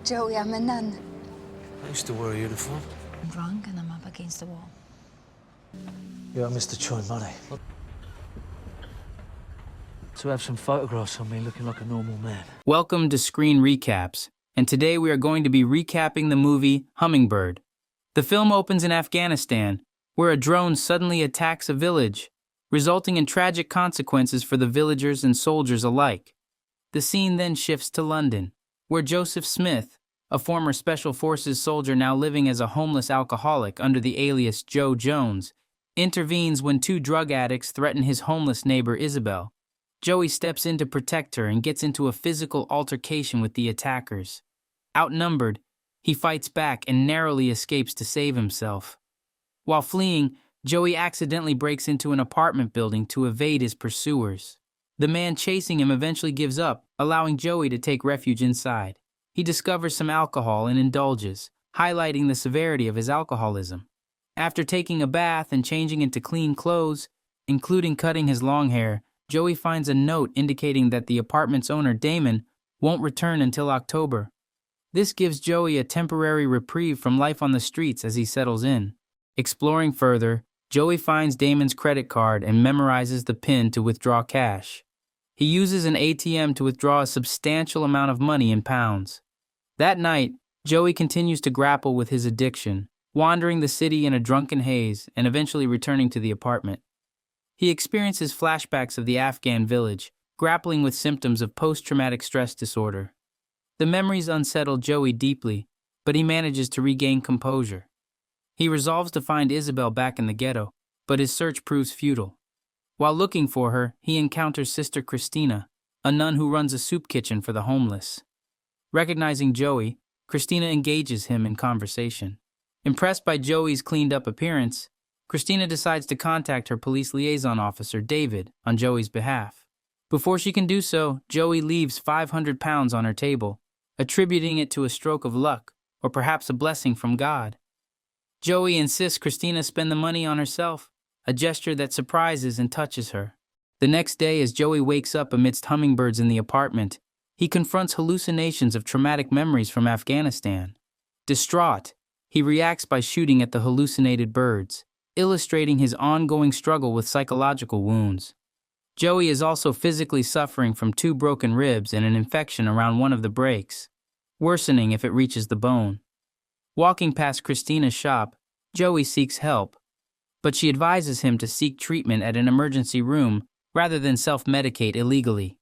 Joey, I'm a nun. I used to wear a uniform. I'm drunk and I'm up against the wall. You owe Mr. Choi money. To have some photographs of me looking like a normal man. Welcome to Screen Recaps, and today we are going to be recapping the movie Hummingbird. The film opens in Afghanistan, where a drone suddenly attacks a village, resulting in tragic consequences for the villagers and soldiers alike. The scene then shifts to London, where Joseph Smith, a former Special Forces soldier now living as a homeless alcoholic under the alias Joe Jones, intervenes when two drug addicts threaten his homeless neighbor Isabel. Joey steps in to protect her and gets into a physical altercation with the attackers. Outnumbered, he fights back and narrowly escapes to save himself. While fleeing, Joey accidentally breaks into an apartment building to evade his pursuers. The man chasing him eventually gives up, allowing Joey to take refuge inside. He discovers some alcohol and indulges, highlighting the severity of his alcoholism. After taking a bath and changing into clean clothes, including cutting his long hair, Joey finds a note indicating that the apartment's owner, Damon, won't return until October. This gives Joey a temporary reprieve from life on the streets as he settles in. Exploring further, Joey finds Damon's credit card and memorizes the PIN to withdraw cash. He uses an ATM to withdraw a substantial amount of money in pounds. That night, Joey continues to grapple with his addiction, wandering the city in a drunken haze and eventually returning to the apartment. He experiences flashbacks of the Afghan village, grappling with symptoms of post-traumatic stress disorder. The memories unsettle Joey deeply, but he manages to regain composure. He resolves to find Isabel back in the ghetto, but his search proves futile. While looking for her, he encounters Sister Christina, a nun who runs a soup kitchen for the homeless. Recognizing Joey, Christina engages him in conversation. Impressed by Joey's cleaned-up appearance, Christina decides to contact her police liaison officer, David, on Joey's behalf. Before she can do so, Joey leaves 500 pounds on her table, attributing it to a stroke of luck, or perhaps a blessing from God. Joey insists Christina spend the money on herself, a gesture that surprises and touches her. The next day, as Joey wakes up amidst hummingbirds in the apartment, he confronts hallucinations of traumatic memories from Afghanistan. Distraught, he reacts by shooting at the hallucinated birds, illustrating his ongoing struggle with psychological wounds. Joey is also physically suffering from 2 broken ribs and an infection around one of the breaks, worsening if it reaches the bone. Walking past Christina's shop, Joey seeks help, but she advises him to seek treatment at an emergency room rather than self-medicate illegally.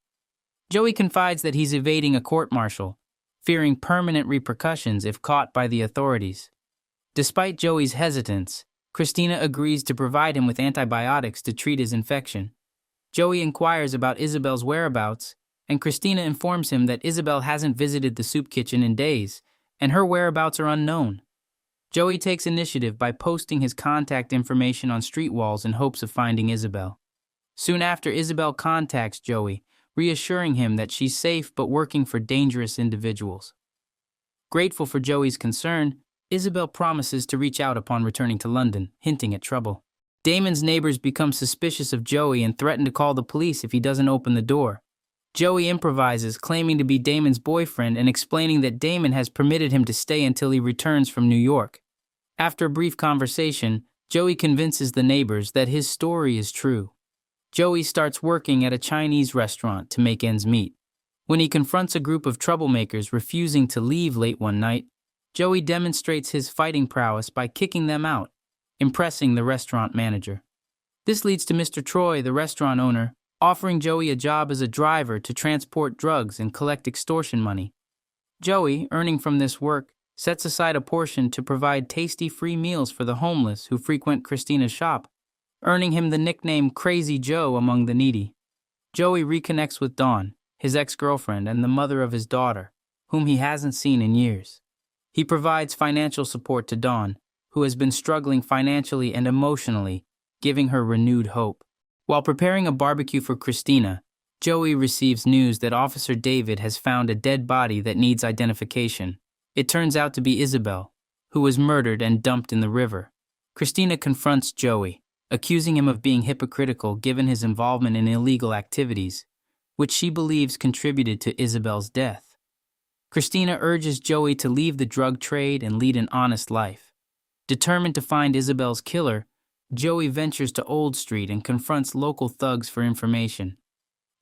Joey confides that he's evading a court-martial, fearing permanent repercussions if caught by the authorities. Despite Joey's hesitance, Christina agrees to provide him with antibiotics to treat his infection. Joey inquires about Isabel's whereabouts, and Christina informs him that Isabel hasn't visited the soup kitchen in days, and her whereabouts are unknown. Joey takes initiative by posting his contact information on street walls in hopes of finding Isabel. Soon after, Isabel contacts Joey, reassuring him that she's safe but working for dangerous individuals. Grateful for Joey's concern, Isabel promises to reach out upon returning to London, hinting at trouble. Damon's neighbors become suspicious of Joey and threaten to call the police if he doesn't open the door. Joey improvises, claiming to be Damon's boyfriend and explaining that Damon has permitted him to stay until he returns from New York. After a brief conversation, Joey convinces the neighbors that his story is true. Joey starts working at a Chinese restaurant to make ends meet. When he confronts a group of troublemakers refusing to leave late one night, Joey demonstrates his fighting prowess by kicking them out, impressing the restaurant manager. This leads to Mr. Troy, the restaurant owner, offering Joey a job as a driver to transport drugs and collect extortion money. Joey, earning from this work, sets aside a portion to provide tasty free meals for the homeless who frequent Christina's shop, earning him the nickname Crazy Joe among the needy. Joey reconnects with Dawn, his ex-girlfriend and the mother of his daughter, whom he hasn't seen in years. He provides financial support to Dawn, who has been struggling financially and emotionally, giving her renewed hope. While preparing a barbecue for Christina, Joey receives news that Officer David has found a dead body that needs identification. It turns out to be Isabel, who was murdered and dumped in the river. Christina confronts Joey, accusing him of being hypocritical given his involvement in illegal activities, which she believes contributed to Isabel's death. Christina urges Joey to leave the drug trade and lead an honest life. Determined to find Isabel's killer, Joey ventures to Old Street and confronts local thugs for information.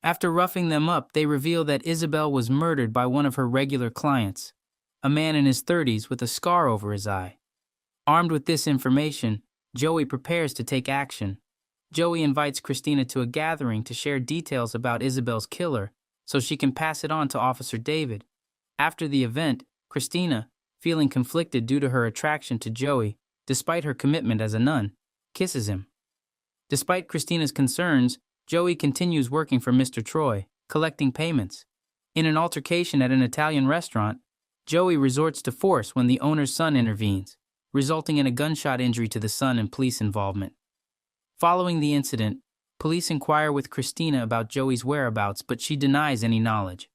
After roughing them up, they reveal that Isabel was murdered by one of her regular clients, a man in his 30s with a scar over his eye. Armed with this information, Joey prepares to take action. Joey invites Christina to a gathering to share details about Isabel's killer so she can pass it on to Officer David. After the event, Christina, feeling conflicted due to her attraction to Joey, despite her commitment as a nun, kisses him. Despite Christina's concerns, Joey continues working for Mr. Troy, collecting payments. In an altercation at an Italian restaurant, Joey resorts to force when the owner's son intervenes, resulting in a gunshot injury to the son and police involvement. Following the incident, police inquire with Christina about Joey's whereabouts, but she denies any knowledge.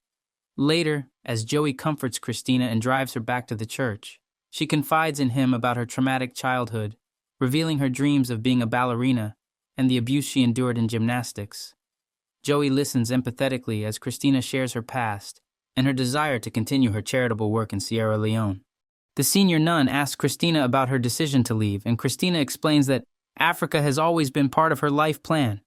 Later, as Joey comforts Christina and drives her back to the church, she confides in him about her traumatic childhood, revealing her dreams of being a ballerina and the abuse she endured in gymnastics. Joey listens empathetically as Christina shares her past and her desire to continue her charitable work in Sierra Leone. The senior nun asks Christina about her decision to leave, and Christina explains that Africa has always been part of her life plan.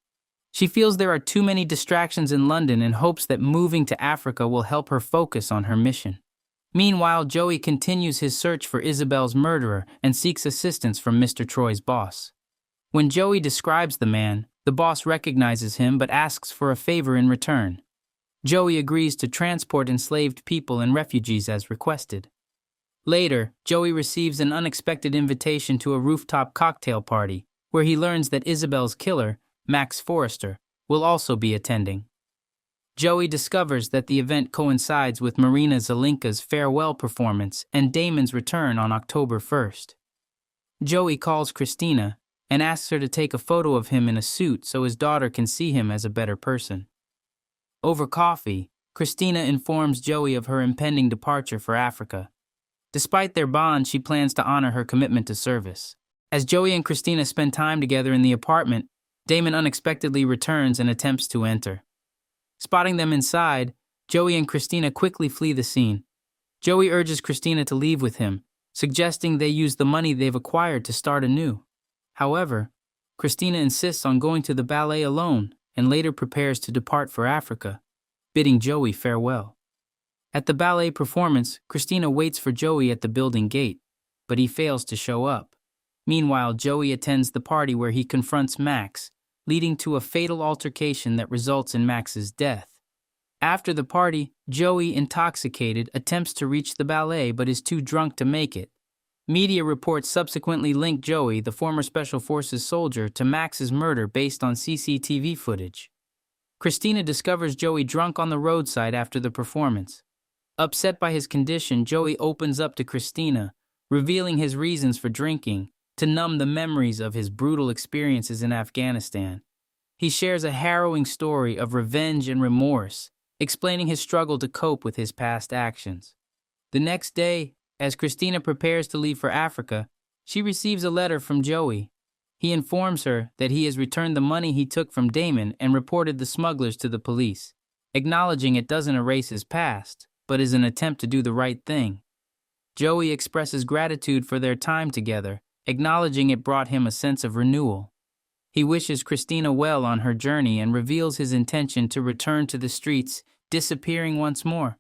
She feels there are too many distractions in London and hopes that moving to Africa will help her focus on her mission. Meanwhile, Joey continues his search for Isabel's murderer and seeks assistance from Mr. Troy's boss. When Joey describes the man, the boss recognizes him but asks for a favor in return. Joey agrees to transport enslaved people and refugees as requested. Later, Joey receives an unexpected invitation to a rooftop cocktail party, where he learns that Isabel's killer, Max Forrester, will also be attending. Joey discovers that the event coincides with Marina Zelinka's farewell performance and Damon's return on October 1st. Joey calls Christina and asks her to take a photo of him in a suit so his daughter can see him as a better person. Over coffee, Christina informs Joey of her impending departure for Africa. Despite their bond, she plans to honor her commitment to service. As Joey and Christina spend time together in the apartment, Damon unexpectedly returns and attempts to enter. Spotting them inside, Joey and Christina quickly flee the scene. Joey urges Christina to leave with him, suggesting they use the money they've acquired to start anew. However, Christina insists on going to the ballet alone and later prepares to depart for Africa, bidding Joey farewell. At the ballet performance, Christina waits for Joey at the building gate, but he fails to show up. Meanwhile, Joey attends the party where he confronts Max, leading to a fatal altercation that results in Max's death. After the party, Joey, intoxicated, attempts to reach the ballet but is too drunk to make it. Media reports subsequently link Joey, the former Special Forces soldier, to Max's murder based on CCTV footage. Christina discovers Joey drunk on the roadside after the performance. Upset by his condition, Joey opens up to Christina, revealing his reasons for drinking, to numb the memories of his brutal experiences in Afghanistan. He shares a harrowing story of revenge and remorse, explaining his struggle to cope with his past actions. The next day, as Christina prepares to leave for Africa, she receives a letter from Joey. He informs her that he has returned the money he took from Damon and reported the smugglers to the police, acknowledging it doesn't erase his past, but is an attempt to do the right thing. Joey expresses gratitude for their time together, acknowledging it brought him a sense of renewal. He wishes Christina well on her journey and reveals his intention to return to the streets, disappearing once more.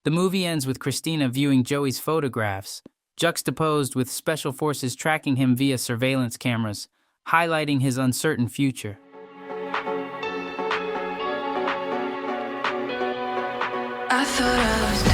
The movie ends with Christina viewing Joey's photographs, juxtaposed with Special Forces tracking him via surveillance cameras, highlighting his uncertain future. I thought I was